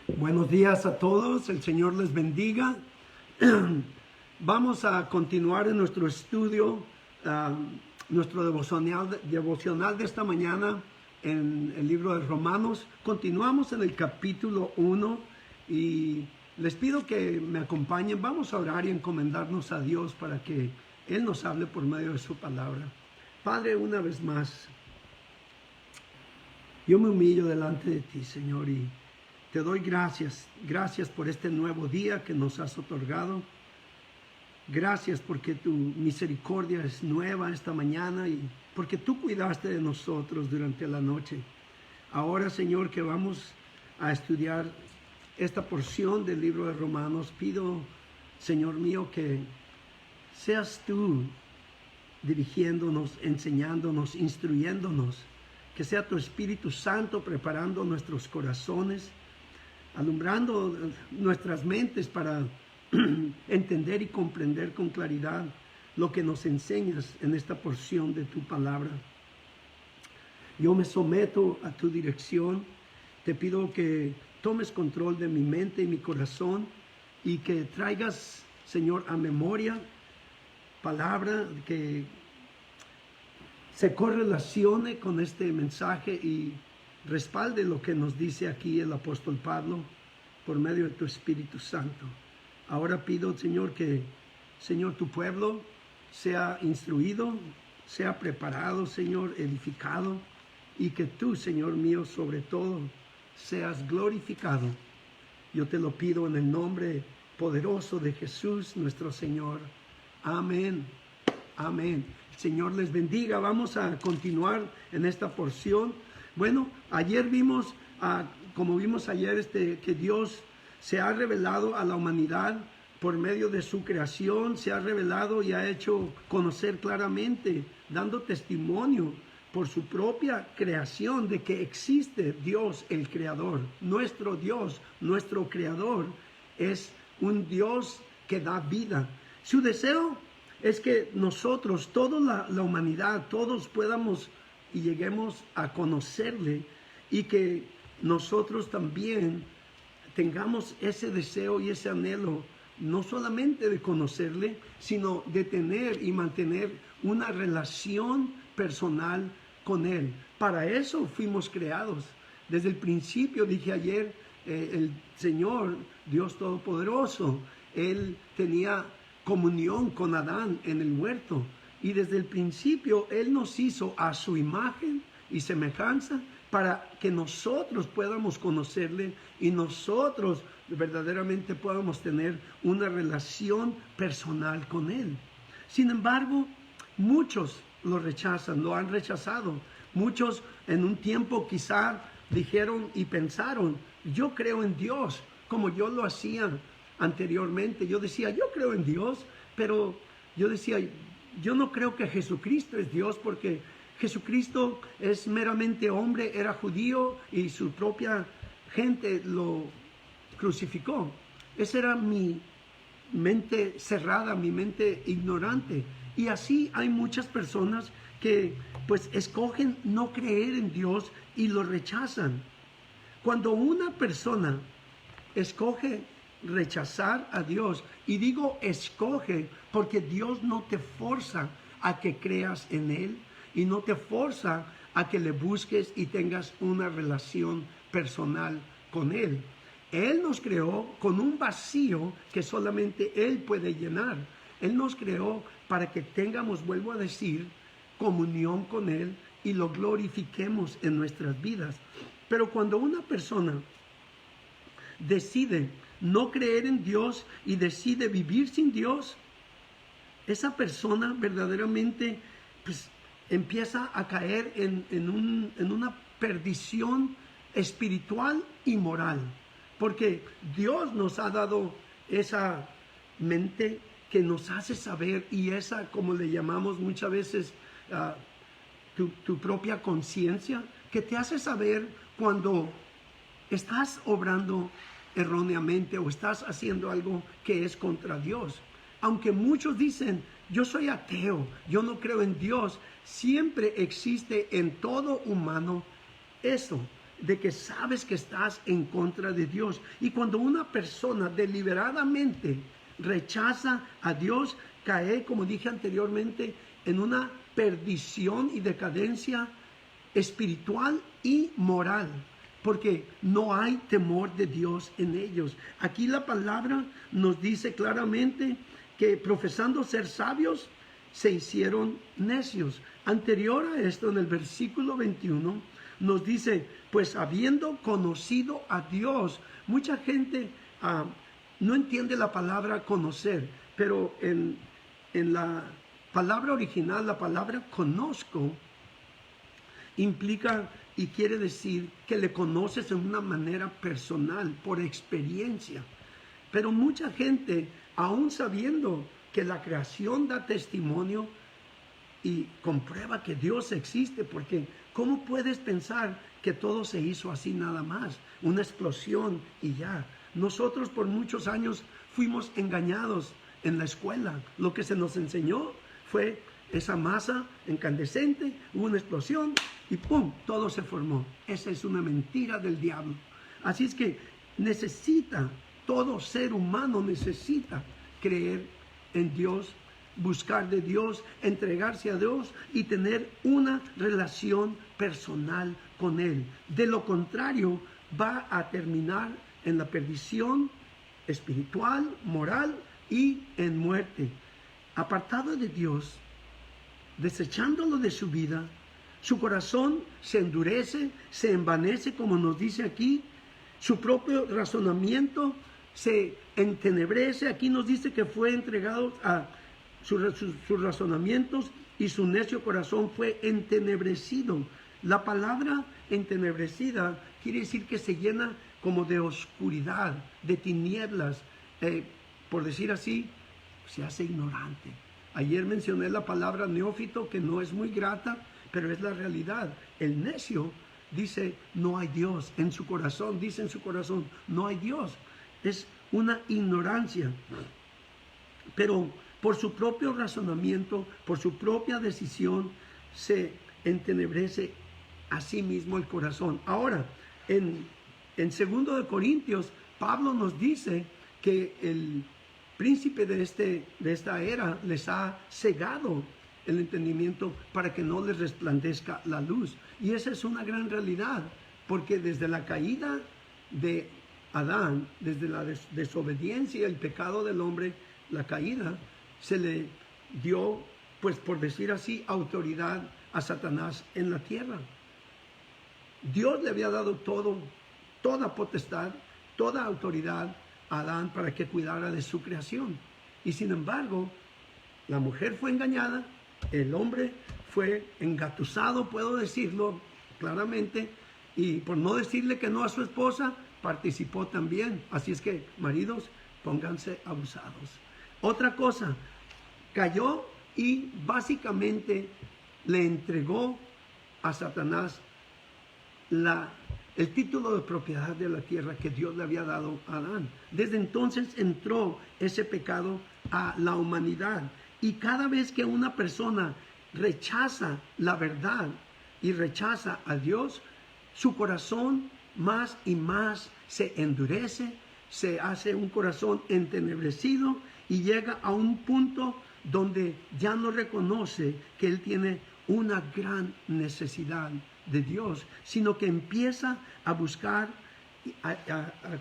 Buenos días a todos, el Señor les bendiga. Vamos a continuar en nuestro estudio, nuestro devocional de esta mañana en el libro de Romanos. Continuamos en el capítulo 1 y les pido que me acompañen. Vamos a orar y encomendarnos a Dios para que Él nos hable por medio de su palabra. Padre, una vez más, yo me humillo delante de ti, Señor, y te doy gracias. Gracias por este nuevo día que nos has otorgado. Gracias porque tu misericordia es nueva esta mañana y porque tú cuidaste de nosotros durante la noche. Ahora, Señor, que vamos a estudiar esta porción del libro de Romanos, pido, Señor mío, que seas tú dirigiéndonos, enseñándonos, instruyéndonos, que sea tu Espíritu Santo preparando nuestros corazones, alumbrando nuestras mentes para entender y comprender con claridad lo que nos enseñas en esta porción de tu palabra. Yo me someto a tu dirección, te pido que tomes control de mi mente y mi corazón y que traigas, Señor, a memoria palabra que se correlacione con este mensaje y respalde lo que nos dice aquí el apóstol Pablo por medio de tu Espíritu Santo. Ahora pido, Señor, que, Señor, tu pueblo sea instruido, sea preparado, Señor, edificado, y que tú, Señor mío, sobre todo, seas glorificado. Yo te lo pido en el nombre poderoso de Jesús, nuestro Señor. Amén. Amén. El Señor les bendiga. Vamos a continuar en esta porción. Bueno, ayer vimos, como vimos ayer, que Dios se ha revelado a la humanidad por medio de su creación, se ha revelado y ha hecho conocer claramente, dando testimonio por su propia creación de que existe Dios el Creador. Nuestro Dios, nuestro Creador, es un Dios que da vida. Su deseo es que nosotros, toda la humanidad, todos podamos y lleguemos a conocerle y que nosotros también tengamos ese deseo y ese anhelo, no solamente de conocerle, sino de tener y mantener una relación personal con Él. Para eso fuimos creados. Desde el principio, dije ayer, el Señor, Dios Todopoderoso, Él tenía comunión con Adán en el huerto. Y desde el principio, Él nos hizo a su imagen y semejanza para que nosotros podamos conocerle y nosotros verdaderamente podamos tener una relación personal con Él. Sin embargo, muchos lo rechazan, lo han rechazado. Muchos en un tiempo quizá dijeron y pensaron, yo creo en Dios, como yo lo hacía anteriormente. Yo decía, yo creo en Dios, pero yo decía, yo no creo que Jesucristo es Dios porque Jesucristo es meramente hombre, era judío y su propia gente lo crucificó. Esa era mi mente cerrada, mi mente ignorante. Y así hay muchas personas que pues escogen no creer en Dios y lo rechazan. Cuando una persona escoge rechazar a Dios, y digo escoge porque Dios no te forza a que creas en Él y no te forza a que le busques y tengas una relación personal con Él. Él nos creó con un vacío que solamente Él puede llenar. Él nos creó para que tengamos, vuelvo a decir, comunión con Él y lo glorifiquemos en nuestras vidas. Pero cuando una persona decide no creer en Dios y decide vivir sin Dios, esa persona verdaderamente pues, empieza a caer en una perdición espiritual y moral. Porque Dios nos ha dado esa mente que nos hace saber y esa, como le llamamos muchas veces, tu propia conciencia, que te hace saber cuando estás obrando erróneamente o estás haciendo algo que es contra Dios. Aunque muchos dicen, yo soy ateo, yo no creo en Dios, siempre existe en todo humano eso, de que sabes que estás en contra de Dios. Y cuando una persona deliberadamente rechaza a Dios, cae, como dije anteriormente, en una perdición y decadencia espiritual y moral, porque no hay temor de Dios en ellos. Aquí la palabra nos dice claramente que profesando ser sabios, se hicieron necios. Anterior a esto, en el versículo 21, nos dice, pues habiendo conocido a Dios, mucha gente no entiende la palabra conocer, pero en la palabra original, la palabra conozco, implica y quiere decir que le conoces de una manera personal, por experiencia. Pero mucha gente, aún sabiendo que la creación da testimonio y comprueba que Dios existe, porque ¿cómo puedes pensar que todo se hizo así nada más? Una explosión y ya. Nosotros por muchos años fuimos engañados en la escuela. Lo que se nos enseñó fue esa masa incandescente, hubo una explosión y ¡pum!, todo se formó. Esa es una mentira del diablo. Así es que todo ser humano necesita creer en Dios, buscar de Dios, entregarse a Dios y tener una relación personal con Él. De lo contrario, va a terminar en la perdición espiritual, moral y en muerte. Apartado de Dios, desechándolo de su vida, su corazón se endurece, se envanece, como nos dice aquí, su propio razonamiento se entenebrece. Aquí nos dice que fue entregado a sus razonamientos y su necio corazón fue entenebrecido. La palabra entenebrecida quiere decir que se llena como de oscuridad, de tinieblas, por decir así, se hace ignorante. Ayer mencioné la palabra neófito, que no es muy grata, pero es la realidad. El necio dice, no hay Dios. En su corazón, dice en su corazón, no hay Dios. Es una ignorancia. Pero por su propio razonamiento, por su propia decisión, se entenebrece a sí mismo el corazón. Ahora, en 2 Corintios, Pablo nos dice que el príncipe de esta era les ha cegado el entendimiento para que no les resplandezca la luz. Y esa es una gran realidad, porque desde la caída de Adán, desde la desobediencia y el pecado del hombre, la caída, se le dio, pues por decir así, autoridad a Satanás en la tierra. Dios le había dado toda potestad, toda autoridad a Adán para que cuidara de su creación. Y sin embargo, la mujer fue engañada, el hombre fue engatusado, puedo decirlo claramente, y por no decirle que no a su esposa, participó también. Así es que, maridos, pónganse abusados. Otra cosa, cayó y básicamente le entregó a Satanás el título de propiedad de la tierra que Dios le había dado a Adán. Desde entonces entró ese pecado a la humanidad. Y cada vez que una persona rechaza la verdad y rechaza a Dios, su corazón más y más se endurece, se hace un corazón entenebrecido y llega a un punto donde ya no reconoce que él tiene una gran necesidad de Dios, sino que empieza a buscar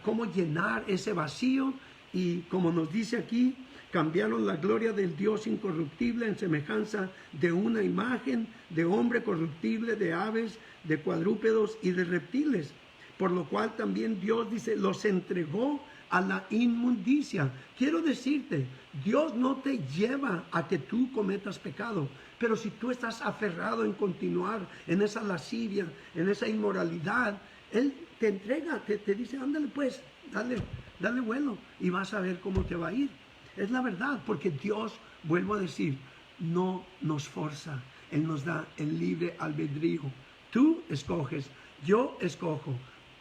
cómo llenar ese vacío. Y como nos dice aquí, cambiaron la gloria del Dios incorruptible en semejanza de una imagen de hombre corruptible, de aves, de cuadrúpedos y de reptiles, por lo cual también Dios dice, los entregó a la inmundicia. Quiero decirte, Dios no te lleva a que tú cometas pecado, pero si tú estás aferrado en continuar en esa lascivia, en esa inmoralidad, Él te entrega, te dice, ándale pues, dale vuelo y vas a ver cómo te va a ir. Es la verdad, porque Dios, vuelvo a decir, no nos forza, Él nos da el libre albedrío. Tú escoges, yo escojo,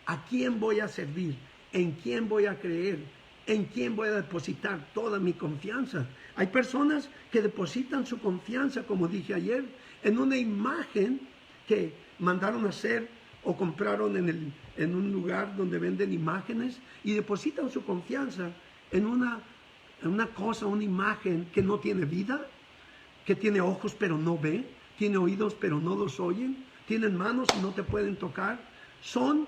¿a quién voy a servir? ¿En quién voy a creer? ¿En quién voy a depositar toda mi confianza? Hay personas que depositan su confianza, como dije ayer, en una imagen que mandaron a hacer o compraron en un lugar donde venden imágenes y depositan su confianza en una cosa, una imagen que no tiene vida, que tiene ojos pero no ve, tiene oídos pero no los oyen, tienen manos y no te pueden tocar. Son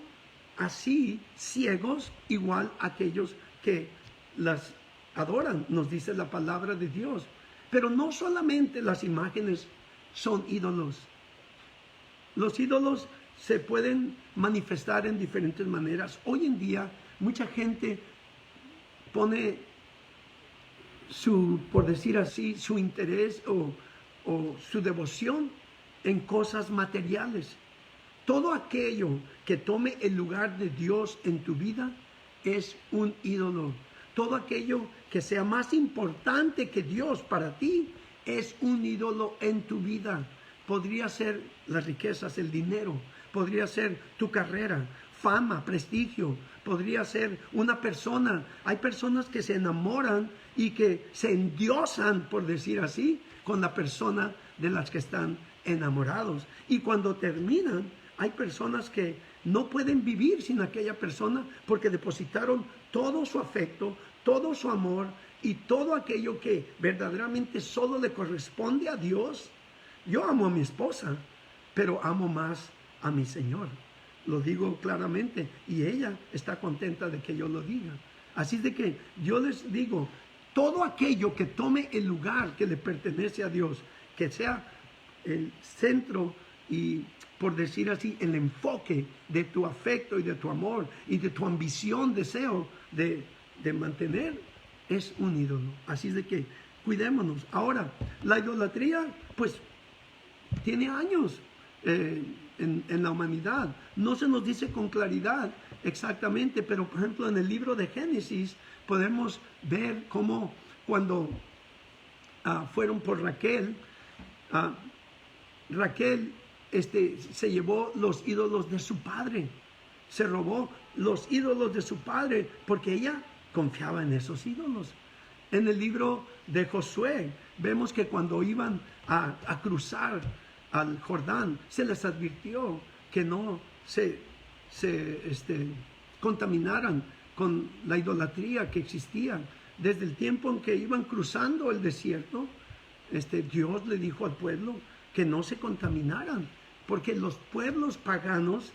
así ciegos igual aquellos que las adoran, nos dice la palabra de Dios. Pero no solamente las imágenes son ídolos. Los ídolos se pueden manifestar en diferentes maneras. Hoy en día mucha gente pone por decir así, su interés o su devoción en cosas materiales. Todo aquello que tome el lugar de Dios en tu vida es un ídolo. Todo aquello que sea más importante que Dios para ti es un ídolo en tu vida. Podría ser las riquezas, el dinero, podría ser tu carrera, fama, prestigio, podría ser una persona. Hay personas que se enamoran y que se endiosan, por decir así, con la persona de las que están enamorados. Y cuando terminan, hay personas que no pueden vivir sin aquella persona porque depositaron todo su afecto, todo su amor y todo aquello que verdaderamente solo le corresponde a Dios. Yo amo a mi esposa, pero amo más a mi Señor. Lo digo claramente y ella está contenta de que yo lo diga. Así de que yo les digo, todo aquello que tome el lugar que le pertenece a Dios, que sea el centro y, por decir así, el enfoque de tu afecto y de tu amor y de tu ambición, deseo de mantener, es un ídolo. Así de que cuidémonos. Ahora, la idolatría, pues, tiene años en la humanidad. No se nos dice con claridad exactamente, pero por ejemplo en el libro de Génesis podemos ver cómo cuando fueron por Raquel, Raquel se llevó los ídolos de su padre, se robó los ídolos de su padre porque ella confiaba en esos ídolos. En el libro de Josué vemos que cuando iban a cruzar al Jordán, se les advirtió que no se contaminaran con la idolatría que existía. Desde el tiempo en que iban cruzando el desierto, Dios le dijo al pueblo que no se contaminaran, porque los pueblos paganos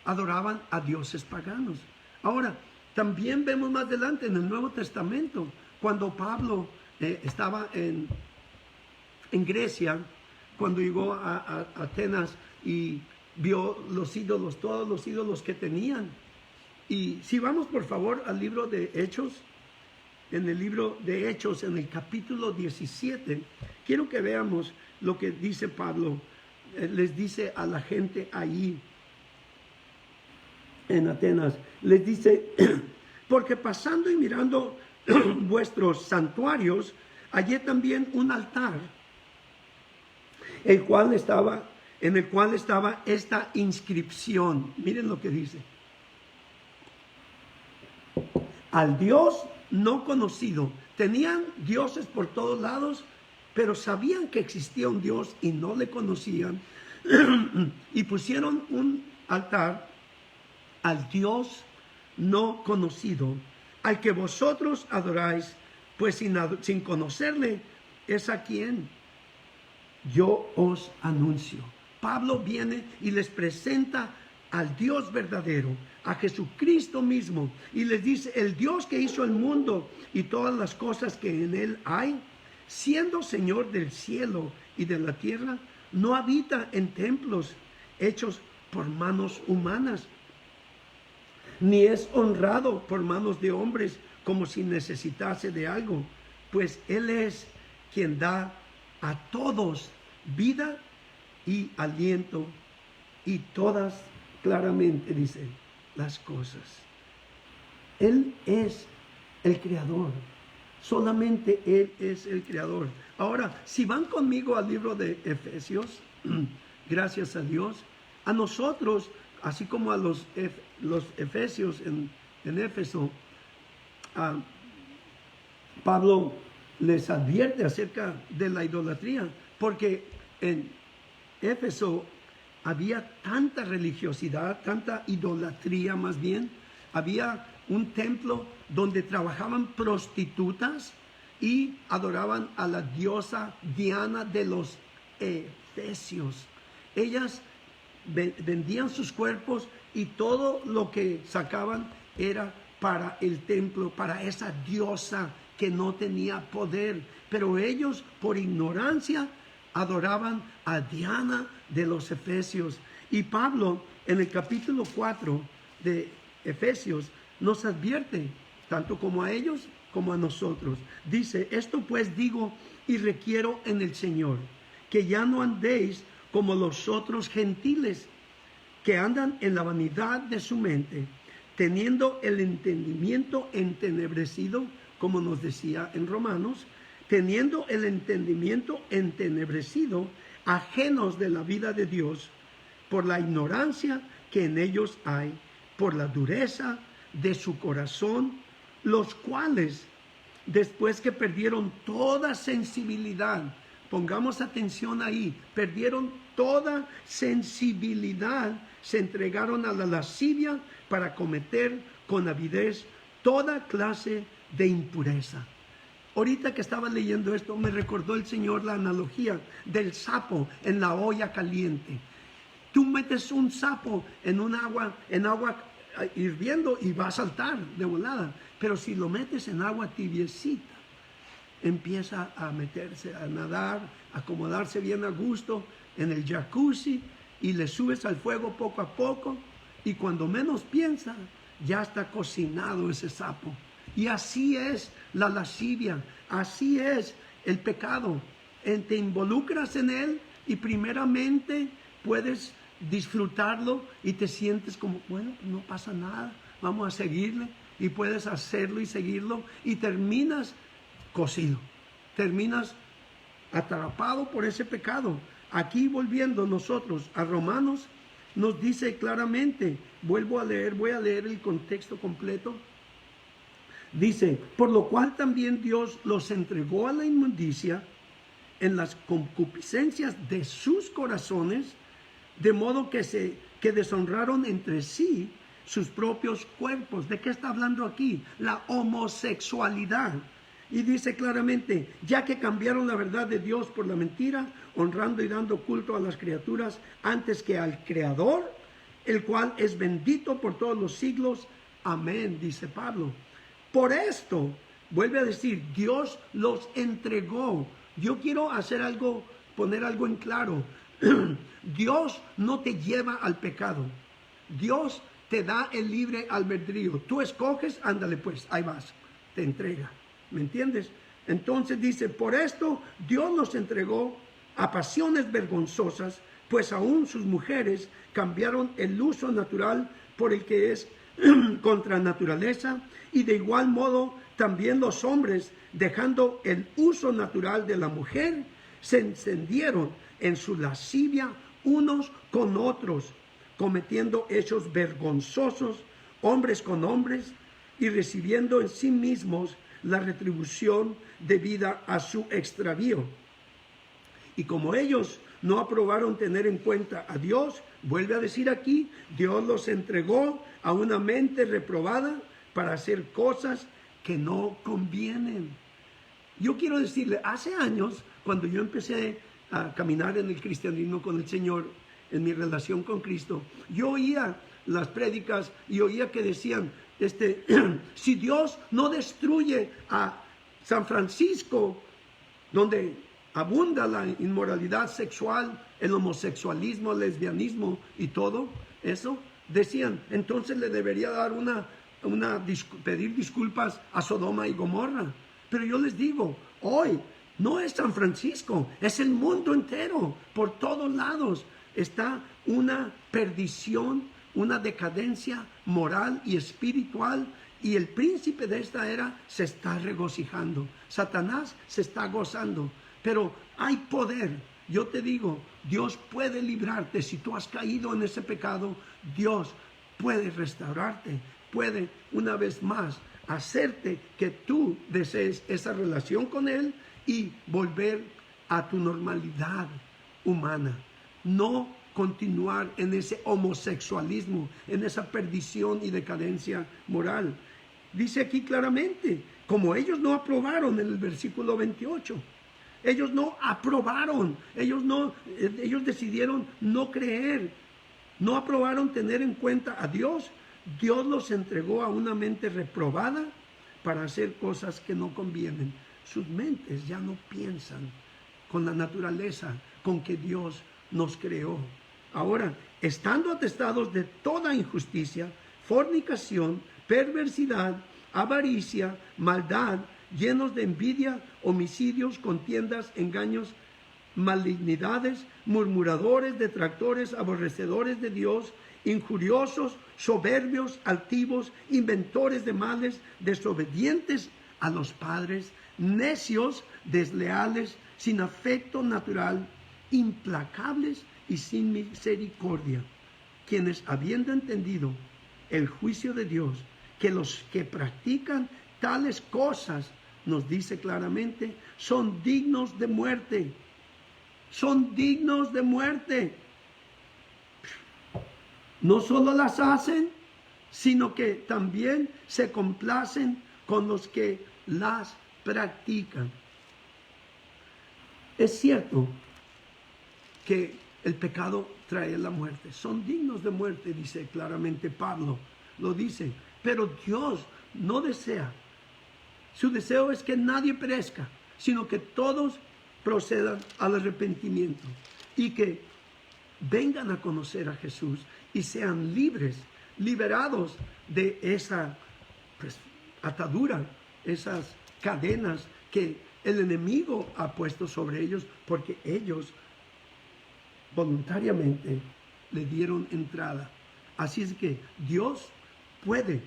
adoraban a dioses paganos. Ahora, también vemos más adelante en el Nuevo Testamento, cuando Pablo estaba en Grecia, cuando llegó a Atenas y vio los ídolos, todos los ídolos que tenían. Y si vamos por favor al libro de Hechos, en el libro de Hechos, en el capítulo 17, quiero que veamos lo que dice Pablo, les dice a la gente allí en Atenas, les dice, porque pasando y mirando vuestros santuarios, hallé también un altar, en el cual estaba esta inscripción. Miren lo que dice: al Dios no conocido. Tenían dioses por todos lados, pero sabían que existía un Dios y no le conocían. Y pusieron un altar al Dios no conocido, al que vosotros adoráis, pues sin conocerle, es a quien yo os anuncio. Pablo viene y les presenta al Dios verdadero, a Jesucristo mismo, y les dice: el Dios que hizo el mundo y todas las cosas que en él hay, siendo Señor del cielo y de la tierra, no habita en templos hechos por manos humanas, ni es honrado por manos de hombres como si necesitase de algo, pues él es quien da a todos vida y aliento, y todas claramente dice las cosas. Él es el creador, solamente Él es el creador. Ahora, si van conmigo al libro de Efesios, gracias a Dios, a nosotros, así como a los efesios en Éfeso, Pablo les advierte acerca de la idolatría, porque en Éfeso había tanta religiosidad, tanta idolatría más bien. Había un templo donde trabajaban prostitutas y adoraban a la diosa Diana de los Efesios. Ellas vendían sus cuerpos y todo lo que sacaban era para el templo, para esa diosa que no tenía poder. Pero ellos, por ignorancia, adoraban a Diana de los Efesios. Y Pablo, en el capítulo 4 de Efesios, nos advierte, tanto como a ellos como a nosotros. Dice, esto pues digo y requiero en el Señor, que ya no andéis como los otros gentiles, que andan en la vanidad de su mente, teniendo el entendimiento entenebrecido, como nos decía en Romanos, teniendo el entendimiento entenebrecido, ajenos de la vida de Dios, por la ignorancia que en ellos hay, por la dureza de su corazón, los cuales, después que perdieron toda sensibilidad, pongamos atención ahí, perdieron toda sensibilidad, se entregaron a la lascivia para cometer con avidez toda clase de impureza. Ahorita que estaba leyendo esto, me recordó el Señor la analogía del sapo en la olla caliente. Tú metes un sapo en agua hirviendo y va a saltar de volada. Pero si lo metes en agua tibiecita, empieza a meterse, a nadar, a acomodarse bien a gusto en el jacuzzi y le subes al fuego poco a poco y cuando menos piensa, ya está cocinado ese sapo. Y así es la lascivia, así es el pecado. Te involucras en él y primeramente puedes disfrutarlo y te sientes como, bueno, no pasa nada, vamos a seguirle, y puedes hacerlo y seguirlo y terminas cocido, terminas atrapado por ese pecado. Aquí volviendo nosotros a Romanos, nos dice claramente, voy a leer el contexto completo. Dice, por lo cual también Dios los entregó a la inmundicia en las concupiscencias de sus corazones, de modo que deshonraron entre sí sus propios cuerpos. ¿De qué está hablando aquí? La homosexualidad. Y dice claramente, ya que cambiaron la verdad de Dios por la mentira, honrando y dando culto a las criaturas antes que al Creador, el cual es bendito por todos los siglos. Amén, dice Pablo. Por esto, vuelve a decir, Dios los entregó. Yo quiero poner algo en claro. Dios no te lleva al pecado. Dios te da el libre albedrío. Tú escoges, ándale pues, ahí vas, te entrega. ¿Me entiendes? Entonces dice, por esto Dios los entregó a pasiones vergonzosas, pues aún sus mujeres cambiaron el uso natural por el que es contra naturaleza, y de igual modo también los hombres, dejando el uso natural de la mujer, se encendieron en su lascivia unos con otros, cometiendo hechos vergonzosos, hombres con hombres, y recibiendo en sí mismos la retribución debida a su extravío. Y como ellos no aprobaron tener en cuenta a Dios, vuelve a decir aquí, Dios los entregó a una mente reprobada para hacer cosas que no convienen. Yo quiero decirle, hace años, cuando yo empecé a caminar en el cristianismo con el Señor, en mi relación con Cristo, yo oía las prédicas y oía que decían, si Dios no destruye a San Francisco, donde abunda la inmoralidad sexual, el homosexualismo, el lesbianismo y todo eso, decían, entonces le debería dar pedir disculpas a Sodoma y Gomorra. Pero yo les digo, hoy no es San Francisco, es el mundo entero. Por todos lados está una perdición, una decadencia moral y espiritual, y el príncipe de esta era se está regocijando. Satanás se está gozando, pero hay poder. Yo te digo, Dios puede librarte. Si tú has caído en ese pecado, Dios puede restaurarte, puede una vez más hacerte que tú desees esa relación con Él y volver a tu normalidad humana. No continuar en ese homosexualismo, en esa perdición y decadencia moral. Dice aquí claramente, como ellos no aprobaron en el versículo 28, ellos no aprobaron, ellos decidieron no creer, no aprobaron tener en cuenta a Dios. Dios los entregó a una mente reprobada para hacer cosas que no convienen. Sus mentes ya no piensan con la naturaleza con que Dios nos creó. Ahora, estando atestados de toda injusticia, fornicación, perversidad, avaricia, maldad, llenos de envidia, homicidios, contiendas, engaños, malignidades, murmuradores, detractores, aborrecedores de Dios, injuriosos, soberbios, altivos, inventores de males, desobedientes a los padres, necios, desleales, sin afecto natural, implacables y sin misericordia, quienes, habiendo entendido el juicio de Dios, que los que practican tales cosas, nos dice claramente, son dignos de muerte. Son dignos de muerte. No solo las hacen, sino que también se complacen con los que las practican. Es cierto que el pecado trae la muerte. Son dignos de muerte, dice claramente Pablo. Lo dice. Pero Dios no desea. Su deseo es que nadie perezca, sino que todos procedan al arrepentimiento y que vengan a conocer a Jesús y sean libres, liberados de esa atadura, esas cadenas que el enemigo ha puesto sobre ellos, porque ellos voluntariamente le dieron entrada. Así es que Dios puede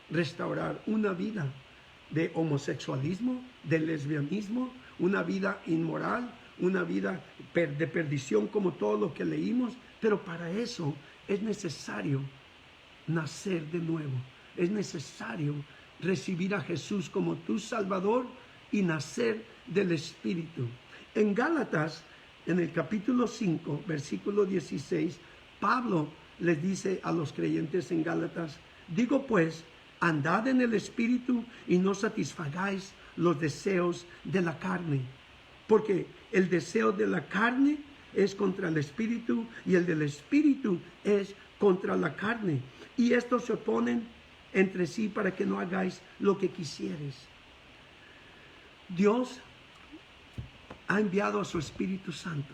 restaurar una vida de homosexualismo, de lesbianismo, una vida inmoral, una vida de perdición, como todo lo que leímos, pero para eso es necesario nacer de nuevo. Es necesario recibir a Jesús como tu Salvador y nacer del Espíritu. En Gálatas, en el capítulo 5, versículo 16, Pablo les dice a los creyentes en Gálatas: digo pues, andad en el Espíritu y no satisfagáis los deseos de la carne, porque el deseo de la carne es contra el Espíritu y el del Espíritu es contra la carne, y estos se oponen entre sí para que no hagáis lo que quisieres. Dios ha enviado a su Espíritu Santo,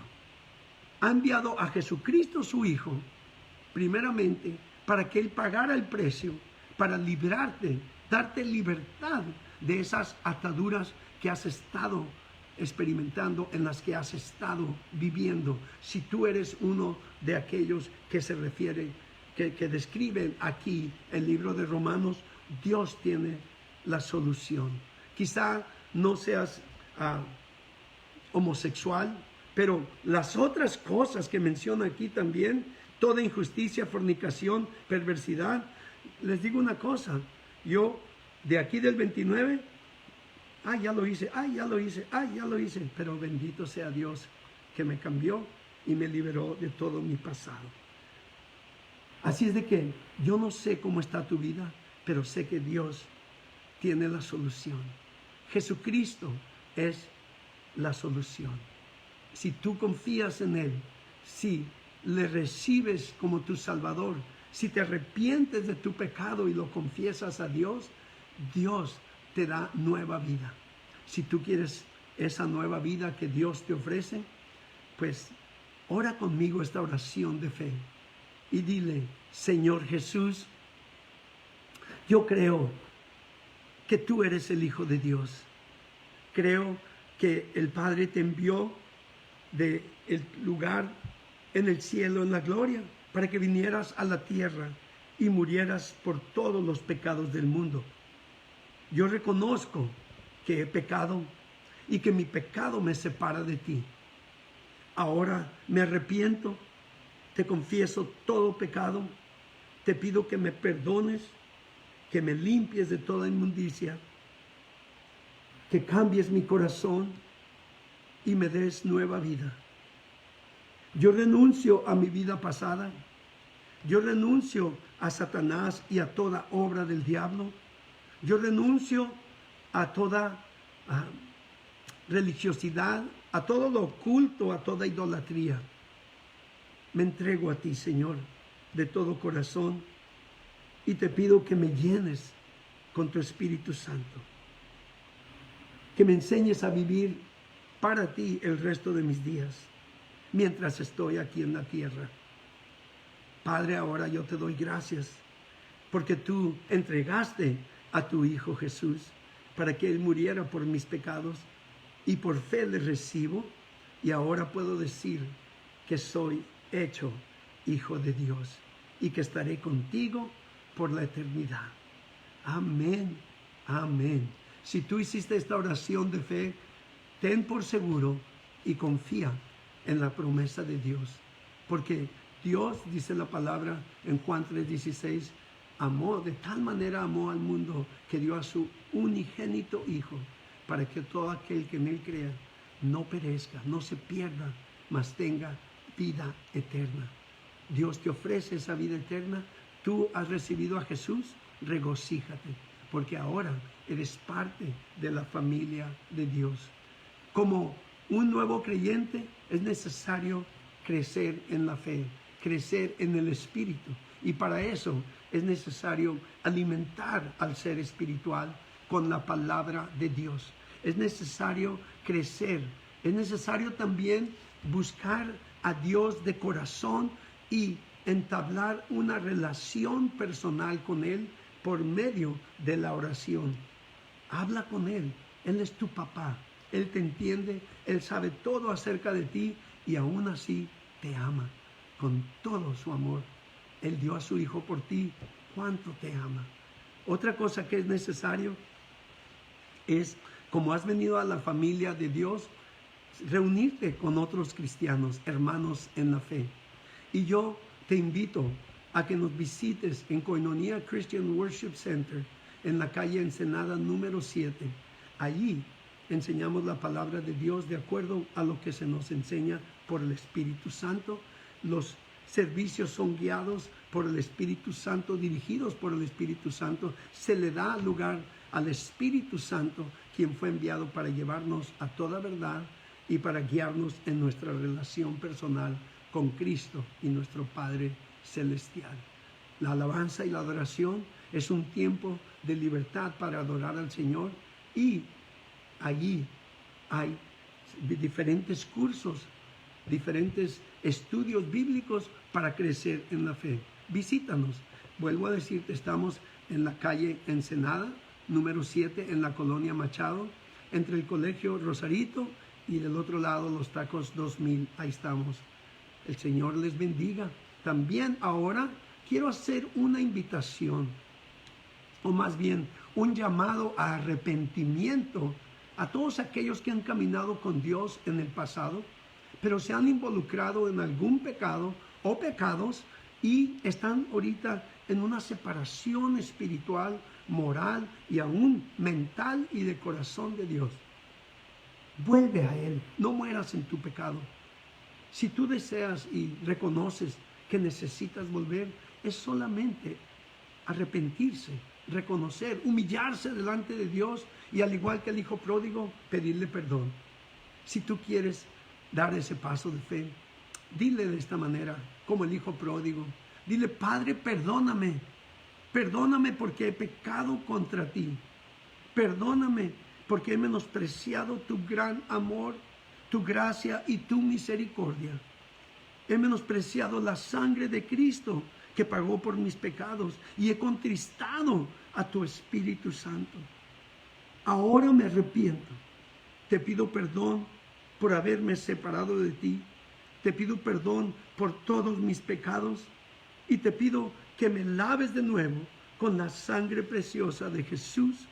ha enviado a Jesucristo su Hijo, primeramente para que Él pagara el precio, para librarte, darte libertad de esas ataduras que has estado experimentando, en las que has estado viviendo. Si tú eres uno de aquellos que se refiere, que describen aquí el libro de Romanos, Dios tiene la solución. Quizá no seas homosexual, pero las otras cosas que menciona aquí también, toda injusticia, fornicación, perversidad. Les digo una cosa, yo de aquí del 29, ya lo hice, ya lo hice, pero bendito sea Dios que me cambió y me liberó de todo mi pasado. Así es de que yo no sé cómo está tu vida, pero sé que Dios tiene la solución. Jesucristo es la solución. Si tú confías en Él, si le recibes como tu Salvador, si te arrepientes de tu pecado y lo confiesas a Dios, Dios te da nueva vida. Si tú quieres esa nueva vida que Dios te ofrece, pues ora conmigo esta oración de fe y dile: Señor Jesús, yo creo que tú eres el Hijo de Dios. Creo que el Padre te envió del lugar en el cielo, en la gloria, para que vinieras a la tierra y murieras por todos los pecados del mundo. Yo reconozco que he pecado y que mi pecado me separa de ti. Ahora me arrepiento, te confieso todo pecado, te pido que me perdones, que me limpies de toda inmundicia, que cambies mi corazón y me des nueva vida. Yo renuncio a mi vida pasada. Yo renuncio a Satanás y a toda obra del diablo. Yo renuncio a toda religiosidad, a todo lo oculto, a toda idolatría. Me entrego a ti, Señor, de todo corazón, y te pido que me llenes con tu Espíritu Santo, que me enseñes a vivir para ti el resto de mis días, mientras estoy aquí en la tierra. Padre, ahora yo te doy gracias, porque tú entregaste a tu Hijo Jesús para que Él muriera por mis pecados, y por fe le recibo, y ahora puedo decir que soy hecho hijo de Dios y que estaré contigo por la eternidad. Amén, amén. Si tú hiciste esta oración de fe, ten por seguro y confía en la promesa de Dios, porque Dios, dice la palabra en Juan 3:16, de tal manera amó al mundo que dio a su unigénito Hijo, para que todo aquel que en Él crea no perezca, no se pierda, mas tenga vida eterna. Dios te ofrece esa vida eterna. Tú has recibido a Jesús, regocíjate, porque ahora eres parte de la familia de Dios. Como un nuevo creyente es necesario crecer en la fe, crecer en el Espíritu, y para eso es necesario alimentar al ser espiritual con la palabra de Dios. Es necesario crecer, es necesario también buscar a Dios de corazón y entablar una relación personal con Él por medio de la oración. Habla con Él. Él es tu papá. Él te entiende. Él sabe todo acerca de ti y aún así te ama con todo su amor. Él dio a su Hijo por ti. ¿Cuánto te ama? Otra cosa que es necesario es, como has venido a la familia de Dios, reunirte con otros cristianos, hermanos en la fe. Y yo te invito a que nos visites en Koinonia Christian Worship Center, en la calle Ensenada número 7. Allí enseñamos la palabra de Dios de acuerdo a lo que se nos enseña por el Espíritu Santo. Los servicios son guiados por el Espíritu Santo, dirigidos por el Espíritu Santo. Se le da lugar al Espíritu Santo, quien fue enviado para llevarnos a toda verdad y para guiarnos en nuestra relación personal con Cristo y nuestro Padre Celestial. La alabanza y la adoración es un tiempo de libertad para adorar al Señor, y allí hay diferentes cursos, diferentes estudios bíblicos para crecer en la fe. Visítanos. Vuelvo a decirte, estamos en la calle Ensenada, número 7, en la colonia Machado, entre el colegio Rosarito y del otro lado los Tacos 2000. Ahí estamos. El Señor les bendiga. También ahora quiero hacer una invitación, o más bien un llamado a arrepentimiento a todos aquellos que han caminado con Dios en el pasado, pero se han involucrado en algún pecado o pecados y están ahorita en una separación espiritual, moral y aún mental y de corazón de Dios. Vuelve a Él, no mueras en tu pecado. Si tú deseas y reconoces que necesitas volver, es solamente arrepentirse, reconocer, humillarse delante de Dios y, al igual que el hijo pródigo, pedirle perdón. Si tú quieres dar ese paso de fe, dile de esta manera, como el hijo pródigo, dile: Padre, perdóname, perdóname porque he pecado contra ti, perdóname porque he menospreciado tu gran amor, tu gracia y tu misericordia. He menospreciado la sangre de Cristo que pagó por mis pecados y he contristado a tu Espíritu Santo. Ahora me arrepiento. Te pido perdón por haberme separado de ti. Te pido perdón por todos mis pecados y te pido que me laves de nuevo con la sangre preciosa de Jesús,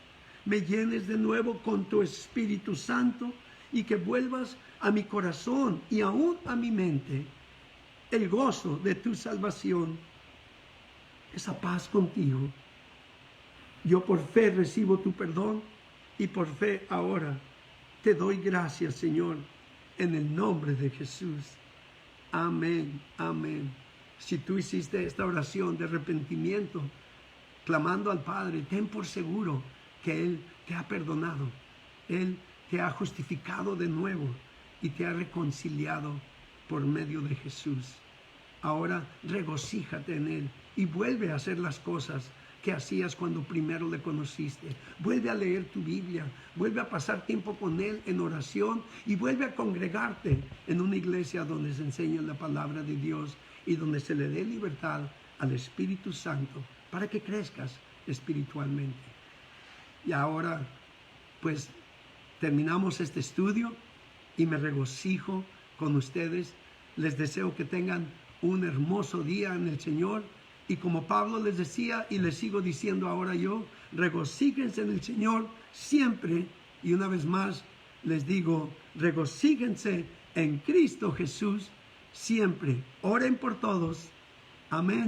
me llenes de nuevo con tu Espíritu Santo y que vuelvas a mi corazón y aún a mi mente el gozo de tu salvación, esa paz contigo. Yo por fe recibo tu perdón y por fe ahora te doy gracias, Señor, en el nombre de Jesús. Amén, amén. Si tú hiciste esta oración de arrepentimiento, clamando al Padre, ten por seguro que Él te ha perdonado. Él te ha justificado de nuevo y te ha reconciliado por medio de Jesús. Ahora regocíjate en Él y vuelve a hacer las cosas que hacías cuando primero le conociste. Vuelve a leer tu Biblia, vuelve a pasar tiempo con Él en oración y vuelve a congregarte en una iglesia donde se enseña la palabra de Dios y donde se le dé libertad al Espíritu Santo para que crezcas espiritualmente. Y ahora, pues, terminamos este estudio y me regocijo con ustedes. Les deseo que tengan un hermoso día en el Señor. Y como Pablo les decía y les sigo diciendo ahora yo, regocíjense en el Señor siempre. Y una vez más les digo, regocíjense en Cristo Jesús siempre. Oren por todos. Amén.